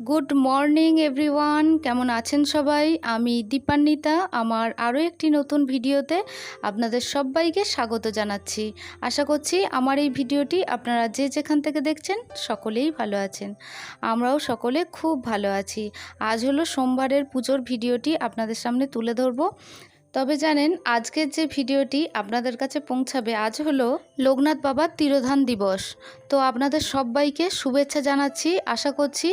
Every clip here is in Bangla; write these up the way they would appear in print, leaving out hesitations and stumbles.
গুড মর্নিং এভরিওয়ান, কেমন আছেন সবাই? আমি দীপান্বিতা আমার আরও একটি নতুন ভিডিওতে আপনাদের সবাইকে স্বাগত জানাচ্ছি। আশা করছি আমার এই ভিডিওটি আপনারা যে যেখান থেকে দেখছেন সকলেই ভালো আছেন। আমরাও সকলে খুব ভালো আছি। আজ হলো সোমবারের পুজোর ভিডিওটি আপনাদের সামনে তুলে ধরবো। তবে জানেন, আজকের যে ভিডিওটি আপনাদের কাছে পৌঁছাবে আজ হলো লোকনাথ বাবার তিরোধান দিবস। তো আপনাদের সবাইকে শুভেচ্ছা জানাচ্ছি। আশা করছি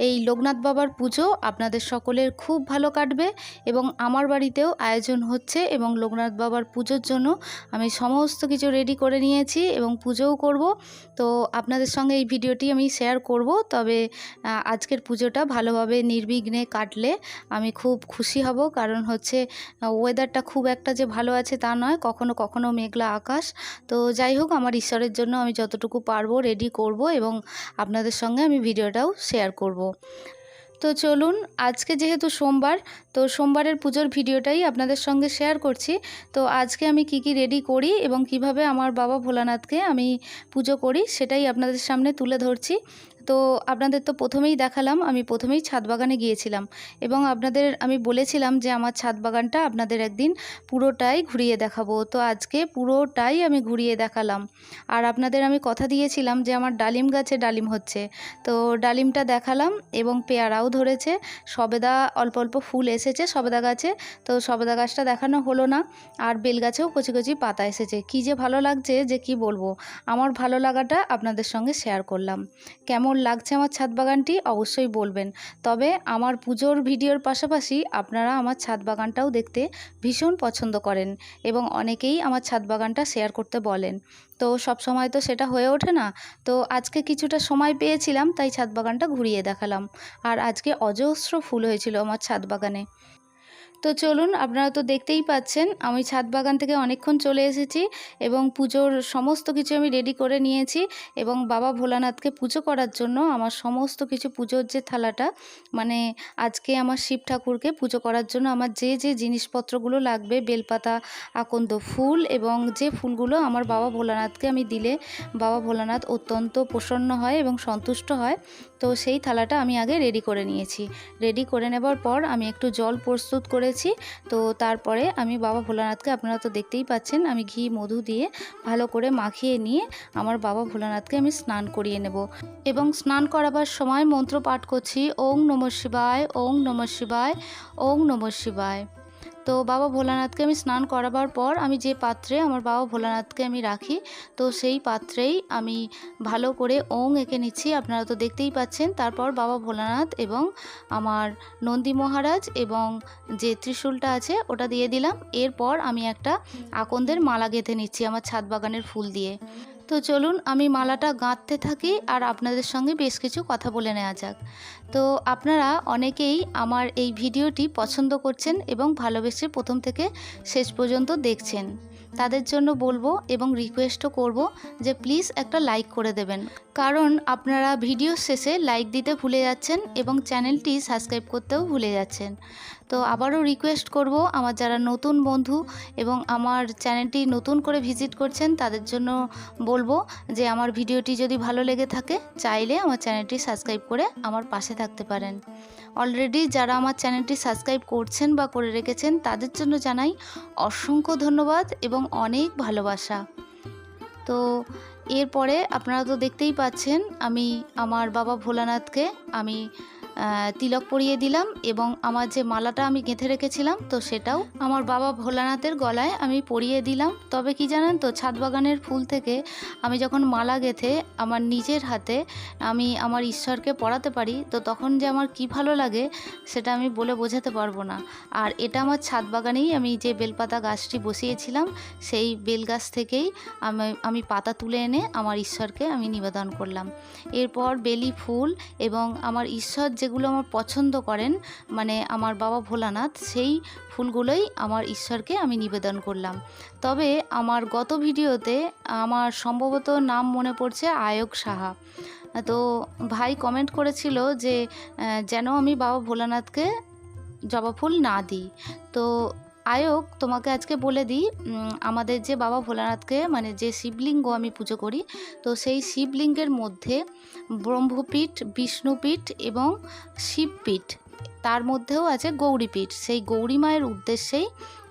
এই লোকনাথ বাবার পুজো আপনাদের সকলের খুব ভালো কাটবে এবং আমার বাড়িতেও আয়োজন হচ্ছে এবং লোকনাথ বাবার পুজোর জন্য আমি সমস্ত কিছু রেডি করে নিয়েছি এবং পুজোও করব। তো আপনাদের সঙ্গে এই ভিডিওটি আমি শেয়ার করব। তবে আজকের পুজোটা ভালোভাবে নির্বিঘ্নে কাটলে আমি খুব খুশি হব, কারণ হচ্ছে ওয়েদারটা খুব একটা যে ভালো আছে তা নয়, কখনো কখনো মেঘলা আকাশ। তো যাই হোক, আমার ঈশ্বরের জন্য আমি যতটুকু পারবো রেডি করব এবং আপনাদের সঙ্গে আমি ভিডিওটাও শেয়ার করব। তো চলুন, আজকে যেহেতু সোমবার, তো সোমবারের পুজোর ভিডিওটাই আপনাদের সঙ্গে শেয়ার করছি। তো আজকে আমি কি রেডি করি এবং কিভাবে আমার বাবা ভোলানাথকে আমি পুজো করি সেটাই আপনাদের সামনে তুলে ধরছি। তো আপনাদের তো প্রথমেই দেখালাম, আমি প্রথমেই ছাদ বাগানে গিয়েছিলাম এবং আপনাদের আমি বলেছিলাম যে আমার ছাদ বাগানটা আপনাদের একদিন পুরোটাই ঘুরিয়ে দেখাবো। তো আজকে পুরোটাই আমি ঘুরিয়ে দেখালাম। আর আপনাদের আমি কথা দিয়েছিলাম যে আমার ডালিম গাছে ডালিম হচ্ছে, তো ডালিমটা দেখালাম এবং পেয়ারাও ধরেছে, সবেদা অল্প অল্প ফুল এসেছে সবেদা গাছে। তো সবেদা গাছটা দেখানো হলো না। আর বেল গাছেও কচি কচি পাতা এসেছে। কি যে ভালো লাগছে যে কি বলবো। আমার ভালো লাগাটা আপনাদের সঙ্গে শেয়ার করলাম। কেমন লাগছে আমার ছাদ বাগানটি অবশ্যই বলবেন। তবে আমার পুজোর ভিডিওর পাশাপাশি আপনারা আমার ছাদ বাগানটাও দেখতে ভীষণ পছন্দ করেন এবং অনেকেই আমার ছাদ বাগানটা শেয়ার করতে বলেন। তো সব সময় তো সেটা হয়ে ওঠে না। তো আজকে কিছুটা সময় পেয়েছিলাম, তাই ছাদ বাগানটা ঘুরিয়ে দেখালাম। আর আজকে অজস্র ফুল হয়েছিল আমার ছাদ বাগানে। তো চলুন, আপনারা তো দেখতেই পাচ্ছেন আমি ছাদ বাগান থেকে অনেকক্ষণ চলে এসেছি এবং পুজোর সমস্ত কিছু আমি রেডি করে নিয়েছি এবং বাবা ভোলানাথকে পুজো করার জন্য আমার সমস্ত কিছু পুজোর যে থালাটা, মানে আজকে আমার শিব ঠাকুরকে পুজো করার জন্য আমার যে যে জিনিসপত্রগুলো লাগবে, বেলপাতা, আকন্দ ফুল এবং যে ফুলগুলো আমার বাবা ভোলানাথকে আমি দিলে বাবা ভোলানাথ অত্যন্ত প্রসন্ন হয় এবং সন্তুষ্ট হয়, তো সেই থালাটা আমি আগে রেডি করে নিয়েছি। রেডি করে নেবার পর আমি একটু জল প্রস্তুত করেছি। তো তারপরে আমি বাবা ভোলানাথকে, আপনারা তো দেখতেই পাচ্ছেন, আমি ঘি মধু দিয়ে ভালো করে মাখিয়ে নিয়ে আমার বাবা ভোলানাথকে আমি স্নান করিয়ে নেব এবং স্নান করাবার সময় মন্ত্র পাঠ করছি, ওং নমঃ শিবায়, ওং নমঃ শিবায়, ওং নমঃ শিবায়। তো বাবা ভোলানাথকে আমি স্নান করাবার পর আমি যে পাত্রে আমার বাবা ভোলানাথকে আমি রাখি, তো সেই পাত্রেই আমি ভালো করে ওং এঁকে নিচ্ছি, আপনারা তো দেখতেই পাচ্ছেন। তারপর বাবা ভোলানাথ এবং আমার নন্দী মহারাজ এবং যে ত্রিশূলটা আছে ওটা দিয়ে দিলাম। এরপর আমি একটা আকন্দের মালা গেঁথে নিচ্ছি আমার ছাদ বাগানের ফুল দিয়ে। তো চলুন আমি মালাটা গাঁথতে থাকি আর আপনাদের সঙ্গে বেশ কিছু কথা বলে নেওয়া যাক। তো আপনারা অনেকেই আমার এই ভিডিওটি পছন্দ করছেন এবং ভালোবেসে প্রথম থেকে শেষ পর্যন্ত দেখছেন। তাদের জন্য বলবো এবং রিকোয়েস্টও করব যে প্লিজ একটা লাইক করে দেবেন, কারণ আপনারা ভিডিও শেষে লাইক দিতে ভুলে যাচ্ছেন এবং চ্যানেলটি সাবস্ক্রাইব করতেও ভুলে যাচ্ছেন। তো আবারও রিকোয়েস্ট করব, আমার যারা নতুন বন্ধু এবং আমার চ্যানেলটি নতুন করে ভিজিট করছেন তাদের জন্য বলবো যে আমার ভিডিওটি যদি ভালো লেগে থাকে চাইলে আমার চ্যানেলটি সাবস্ক্রাইব করে আমার পাশে থাকতে পারেন। অলরেডি যারা আমার চ্যানেলটি সাবস্ক্রাইব করছেন বা করে রেখেছেন তাদের জন্য জানাই অসংখ্য ধন্যবাদ এবং অনেক ভালোবাসা। তো এরপরে আপনারা তো দেখতেই পাচ্ছেন আমি আমার বাবা ভোলানাথকে আমি তিলক পরিয়ে দিলাম এবং আমার যে মালাটা আমি গেঁথে রেখেছিলাম তো সেটাও আমার বাবা ভোলানাথের গলায় আমি পরিয়ে দিলাম। তবে কি জানেন তো, ছাদ বাগানের ফুল থেকে আমি যখন মালা গেঁথে আমার নিজের হাতে আমি আমার ঈশ্বরকে পরাতে পারি, তো তখন যে আমার কি ভালো লাগে সেটা আমি বলে বোঝাতে পারবো না। আর এটা আমার ছাদ বাগানেই আমি যে বেলপাতা গাছটি বসিয়েছিলাম সেই বেল গাছ থেকেই আমি পাতা তুলে এনে আমার ঈশ্বরকে আমি নিবেদন করলাম। এরপর বেলি ফুল এবং আমার ঈশ্বর যেগুলো আমার পছন্দ করেন, মানে আমার বাবা ভোলানাথ, সেই ফুলগুলোই আমার ঈশ্বরকে আমি নিবেদন করলাম। তবে আমার গত ভিডিওতে আমার সম্ভবত নাম মনে পড়ছে আয়ক সাহা, তো ভাই কমেন্ট করেছিল যে যেন আমি বাবা ভোলানাথকে জবা ফুল না দিই। তো আয়োগ তোমাকে আজকে বলে দিই, আমাদের যে বাবা ভোলানাথকে মানে যে শিবলিঙ্গ আমি পুজো করি, তো সেই শিবলিঙ্গের মধ্যে ব্রহ্মপীঠ, বিষ্ণুপীঠ এবং শিবপীঠ, তার মধ্যেও আছে গৌরীপীঠ। সেই গৌরী মায়ের উদ্দেশ্যেই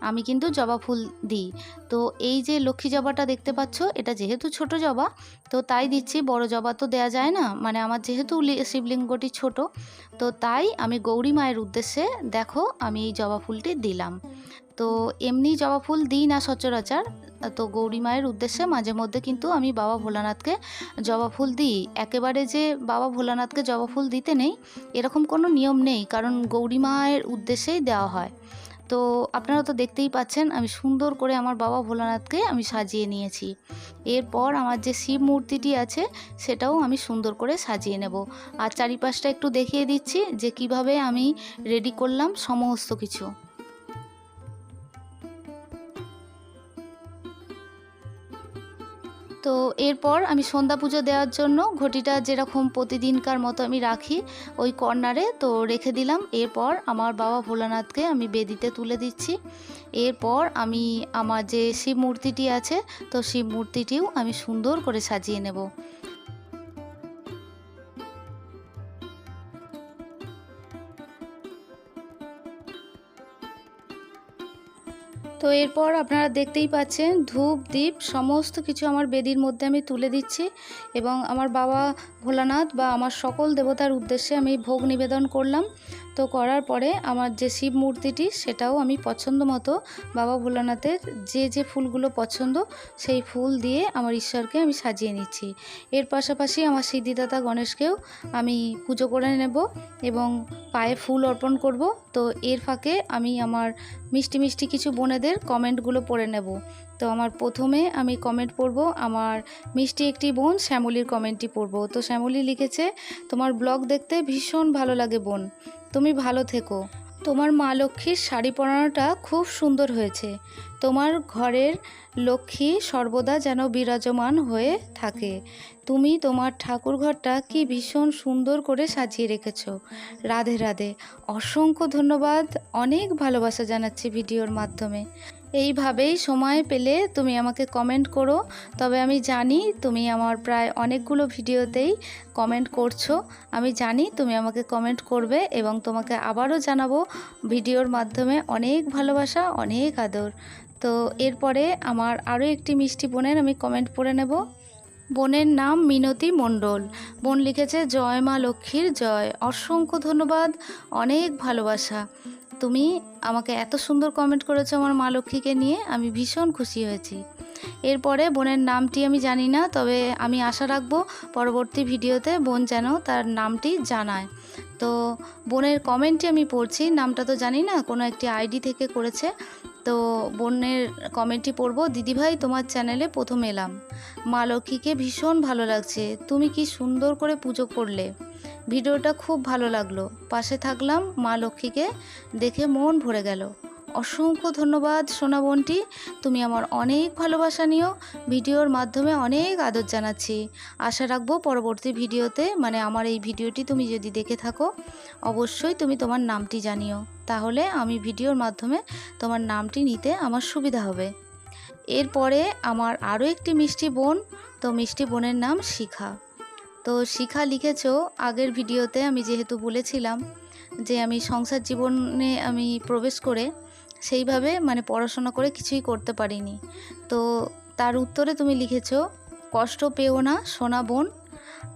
আমি কিন্তু জবা ফুল দিই। তো এই যে লক্ষ্মী জবাটা দেখতে পাচ্ছ, এটা যেহেতু ছোট জবা তো তাই দিচ্ছি, বড় জবা তো দেয়া যায় না, মানে আমার যেহেতু শিবলিঙ্গটি ছোট, তো তাই আমি গৌরী মায়ের উদ্দেশ্যে দেখো আমি এই জবা ফুলটি দিলাম। তো এমনি জবা ফুল দিই না সচরাচর, তো গৌরী মায়ের উদ্দেশ্যে মাঝে মধ্যে কিন্তু আমি বাবা ভোলানাথকে জবা ফুল দিই। একেবারে যে বাবা ভোলানাথকে জবা ফুল দিতে নেই এরকম কোনো নিয়ম নেই, কারণ গৌরী মায়ের উদ্দেশ্যেই দেওয়া হয়। তো আপনারা তো দেখতেই পাচ্ছেন আমি সুন্দর করে আমার বাবা ভোলানাথকে আমি সাজিয়ে নিয়েছি। এরপর আমার যে শিব মূর্তিটি আছে সেটাও আমি সুন্দর করে সাজিয়ে নেব। আর চারিপাশটা একটু দেখিয়ে দিচ্ছি যে কিভাবে আমি রেডি করলাম সমস্ত কিছু। তো এরপর আমি সন্ধ্যা পুজো দেওয়ার জন্য ঘটিটা যেরকম প্রতিদিনকার মতো আমি রাখি ওই কর্নারে তো রেখে দিলাম। এরপর আমার বাবা ভোলানাথকে আমি বেদিতে তুলে দিচ্ছি। এরপর আমি আমার যে শিব মূর্তিটি আছে তো শিব মূর্তিটিও আমি সুন্দর করে সাজিয়ে নেব। তো এরপর আপনারা দেখতেই পাচ্ছেন ধূপ দীপ সমস্ত কিছু আমার বেদির মধ্যে আমি তুলে দিচ্ছি এবং আমার বাবা ভোলানাথ বা আমার সকল দেবতার উদ্দেশ্যে আমি ভোগ নিবেদন করলাম। তো করার পরে আমার যে শিব মূর্তিটি সেটাও আমি পছন্দ মতো বাবা ভোলানাথের যে যে ফুলগুলো পছন্দ সেই ফুল দিয়ে আমার ঈশ্বরকে আমি সাজিয়ে নিচ্ছি। এর পাশাপাশি আমার সিদ্ধিদাতা গণেশকেও আমি পুজো করে নেব এবং পায়ে ফুল অর্পণ করব। তো এর ফাঁকে আমি আমার মিষ্টি মিষ্টি কিছু বোনেদের কমেন্টগুলো পড়ে নেব। তো আমার প্রথমে আমি কমেন্ট পড়ব, আমার মিষ্টি একটি বোন শ্যামলীর কমেন্টটি পড়ব। তো শ্যামলী লিখেছে, তোমার ব্লগ দেখতে ভীষণ ভালো লাগে বোন, তুমি ভালো থেকো। তোমার মা লক্ষ্মীর শাড়ি পরানোটা খুব সুন্দর হয়েছে। তোমার ঘরের লক্ষ্মী সর্বদা যেন বিরাজমান হয়ে থাকে। তুমি তোমার ঠাকুরঘরটা কি ভীষণ সুন্দর করে সাজিয়ে রেখেছো। রাধে রাধে। অসংখ্য ধন্যবাদ, অনেক ভালোবাসা জানাচ্ছি ভিডিওর মাধ্যমে। এইভাবেই সময় পেলে তুমি আমাকে কমেন্ট করো। তবে আমি জানি তুমি আমার প্রায় অনেকগুলো ভিডিওতেই কমেন্ট করছো, আমি জানি তুমি আমাকে কমেন্ট করবে এবং তোমাকে আবারও জানাবো ভিডিওর মাধ্যমে অনেক ভালোবাসা, অনেক আদর। তো এরপরে আমার আরও একটি মিষ্টি বোনের আমি কমেন্ট পড়ে নেব। বোনের নাম মিনতি মণ্ডল। বোন লিখেছে, জয় মা লক্ষ্মীর জয়। অসংখ্য ধন্যবাদ, অনেক ভালোবাসা। তুমি আমাকে এত সুন্দর কমেন্ট করেছো আমার মা লক্ষ্মীকে নিয়ে, আমি ভীষণ খুশি হয়েছি। এরপরে বোনের নামটি আমি জানি না, তবে আমি আশা রাখবো পরবর্তী ভিডিওতে বোন যেন তার নামটি জানায়। তো বোনের কমেন্টটি আমি পড়ছি, নামটা তো জানি না, কোনো একটি আইডি থেকে করেছে। তো বোনের কমেন্টটি পড়ব। দিদিভাই, তোমার চ্যানেলে প্রথম এলাম, মা লক্ষ্মীকে ভীষণ ভালো লাগছে, তুমি কি সুন্দর করে পুজো করলে, ভিডিওটা খুব ভালো লাগলো, পাশে থাকলাম, মা লক্ষ্মীকে দেখে মন ভরে গেল। অসংখ্য ধন্যবাদ সোনা বোনটি, তুমি আমার অনেক ভালোবাসা নিও, ভিডিওর মাধ্যমে অনেক আদর জানাচ্ছি। আশা রাখবো পরবর্তী ভিডিওতে, মানে আমার এই ভিডিওটি তুমি যদি দেখে থাকো অবশ্যই তুমি তোমার নামটি জানিও, তাহলে আমি ভিডিওর মাধ্যমে তোমার নামটি নিতে আমার সুবিধা হবে। এরপরে আমার আরও একটি মিষ্টি বোন, তো মিষ্টি বোনের নাম শিখা। তো শিখা লিখেছো, আগের ভিডিওতে আমি যেহেতু বলেছিলাম যে আমি সংসার জীবনে আমি প্রবেশ করে সেইভাবে মানে পড়াশোনা করে কিছুই করতে পারিনি, তো তার উত্তরে তুমি লিখেছো, কষ্ট পেও না সোনা বোন,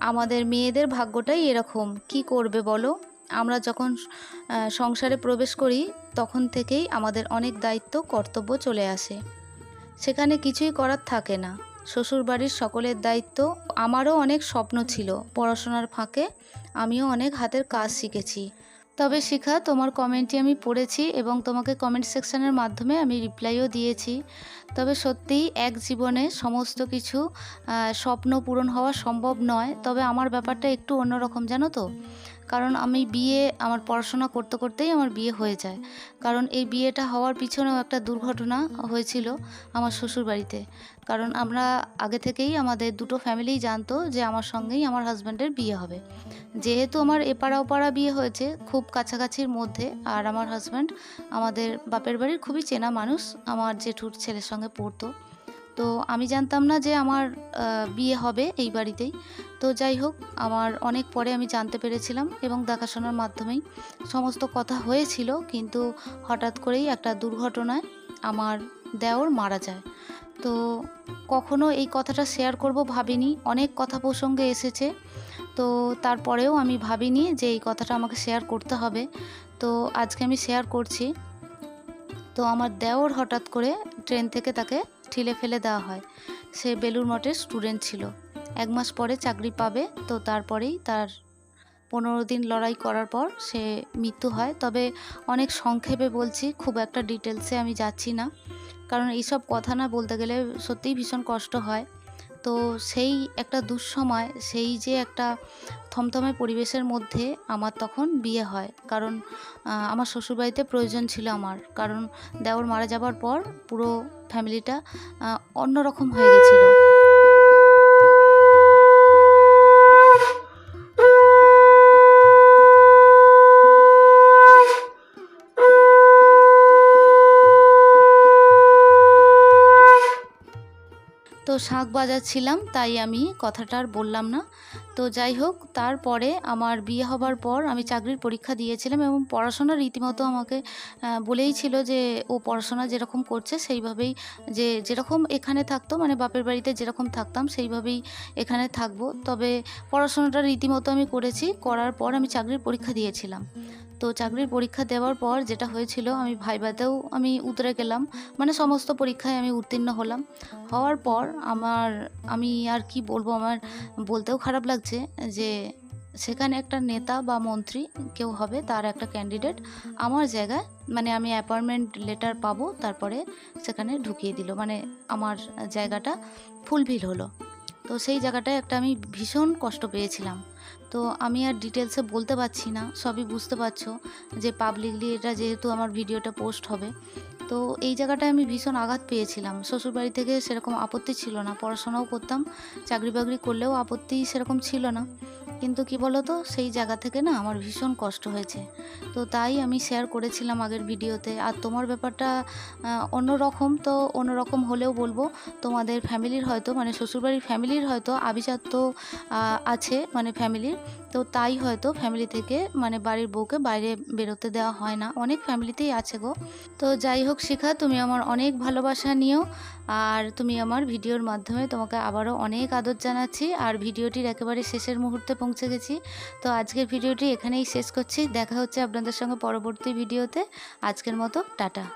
আমাদের মেয়েদের ভাগ্যটাই এরকম, কি করবে বলো, আমরা যখন সংসারে প্রবেশ করি তখন থেকেই আমাদের অনেক দায়িত্ব কর্তব্য চলে আসে, সেখানে কিছুই করার থাকে না, শ্বশুরবাড়ির সকলের দায়িত্ব। আমারও অনেক স্বপ্ন ছিল, পড়াশোনার ফাঁকে আমিও অনেক হাতের কাজ শিখেছি। তবে শিখা, তোমার কমেন্টটি আমি পড়েছি এবং তোমাকে কমেন্ট সেকশানের মাধ্যমে আমি রিপ্লাইও দিয়েছি। তবে সত্যিই এক জীবনে সমস্ত কিছু স্বপ্ন পূরণ হওয়া সম্ভব নয়, তবে আমার ব্যাপারটা একটু অন্যরকম জানো তো, কারণ আমি আমার পড়াশোনা করতে করতেই আমার বিয়ে হয়ে যায়। কারণ এই বিয়েটা হওয়ার পিছনেও একটা দুর্ঘটনা হয়েছিল আমার শ্বশুরবাড়িতে। কারণ আমরা আগে থেকেই আমাদের দুটো ফ্যামিলিই জানতো যে আমার সঙ্গেই আমার হাসব্যান্ডের বিয়ে হবে। যেহেতু আমার এপাড়া ওপাড়া বিয়ে হয়েছে খুব কাছাকাছির মধ্যে, আর আমার হাসব্যান্ড আমাদের বাপের বাড়ির খুবই চেনা মানুষ, আমার জেঠুর ছেলের সঙ্গে পড়তো। তো আমি জানতাম না যে আমার বিয়ে হবে এই বাড়িতেই। তো যাই হোক, আমার অনেক পরে আমি জানতে পেরেছিলাম এবং দেখাশোনার মাধ্যমেই সমস্ত কথা হয়েছিল। কিন্তু হঠাৎ করেই একটা দুর্ঘটনায় আমার দেওর মারা যায়। তো কখনো এই কথাটা শেয়ার করব ভাবিনি, অনেক কথা প্রসঙ্গে এসেছে। তো তারপরেও আমি ভাবিনি যে এই কথাটা আমাকে শেয়ার করতে হবে। তো আজকে আমি শেয়ার করছি। তো আমার দেওর হঠাৎ করে ট্রেন থেকে তাকে ঠেলে ফেলে দেওয়া হয়। সে বেলুড় মঠের স্টুডেন্ট ছিল। ১ মাস পরে চাকরি পাবে। তো তারপরেই তার ১৫ দিন লড়াই করার পর সে মৃত্যু হয়। তবে অনেক সংক্ষেপে বলছি, খুব একটা ডিটেলসে আমি যাচ্ছি না। কারণ এইসব কথা না বলতে গেলে সত্যিই ভীষণ কষ্ট হয়। তো সেই একটা দুঃসময়, সেই যে একটা থমথমে পরিবেশের মধ্যে আমার তখন বিয়ে হয়। কারণ আমার শ্বশুরবাড়িতে প্রয়োজন ছিল আমার। কারণ দেওর মারা যাবার পর পুরো ফ্যামিলিটা অন্যরকম হয়ে গেছিল। তো শাঁখ বাজাচ্ছিলাম, তাই আমি কথাটা আর বললাম না। তো যাই হোক, তারপরে আমার বিয়ে হবার পর আমি চাকরির পরীক্ষা দিয়েছিলাম এবং পড়াশোনা রীতিমতো আমাকে বলেই ছিল যে ও পড়াশোনা যেরকম করছে সেইভাবেই, যেরকম এখানে থাকতো মানে বাপের বাড়িতে যেরকম থাকতাম সেইভাবেই এখানে থাকবো। তবে পড়াশোনাটা রীতিমতো আমি করেছি। করার পর আমি চাকরির পরীক্ষা দিয়েছিলাম। তো চাকরির পরীক্ষা দেওয়ার পর যেটা হয়েছিল, আমি ভাইভাতেও আমি উতরে গেলাম। মানে সমস্ত পরীক্ষায় আমি উত্তীর্ণ হলাম। হওয়ার পর আমি আর কি বলবো, আমার বলতেও খারাপ লাগছে যে সেখানে একটা নেতা বা মন্ত্রী কেউ হবে, তার একটা ক্যান্ডিডেট আমার জায়গায়, মানে আমি অ্যাপয়েন্টমেন্ট লেটার পাবো, তারপরে সেখানে ঢুকিয়ে দিল। মানে আমার জায়গাটা ফুলফিল হলো। তো সেই জায়গাটায় একটা আমি ভীষণ কষ্ট পেয়েছিলাম। তো আমি আর ডিটেলসে বলতে পারছি না, সবই বুঝতে পারছো যে পাবলিকলি এটা যেহেতু আমার ভিডিওটা পোস্ট হবে। তো এই জায়গাটায় আমি ভীষণ আঘাত পেয়েছিলাম। শ্বশুরবাড়ি থেকে সেরকম আপত্তি ছিল না, পড়াশোনাও করতাম, চাকরি বাকরি করলেও আপত্তি সেরকম ছিল না। কিন্তু কি বলো তো, সেই জায়গা থেকে না আমার ভীষণ কষ্ট হয়েছে। তো তাই আমি শেয়ার করেছিলাম আগের ভিডিওতে। আর তোমার ব্যাপারটা অন্যরকম, তো অন্যরকম হলেও বলবো, তোমাদের ফ্যামিলির হয়তো মানে শ্বশুরবাড়ির ফ্যামিলির হয়তো আভিজাত্য আছে, মানে ফ্যামিলির। তো তাই হয়তো ফ্যামিলি থেকে মানে বাড়ির বউকে বাইরে বেরোতে দেওয়া হয় না, অনেক ফ্যামিলিতেই আছে গো। তো যাই হোক শিখা, তুমি আমার অনেক ভালোবাসা নিও। আর তুমি আমার ভিডিওর মাধ্যমে তোমাকে আবারও অনেক আদর জানাচ্ছি। আর ভিডিওটির একেবারে শেষের মুহূর্তে পৌঁছে গেছি। তো আজকের ভিডিওটি এখানেই শেষ করছি। দেখা হচ্ছে আপনাদের সঙ্গে পরবর্তী ভিডিওতে। আজকের মতো টাটা।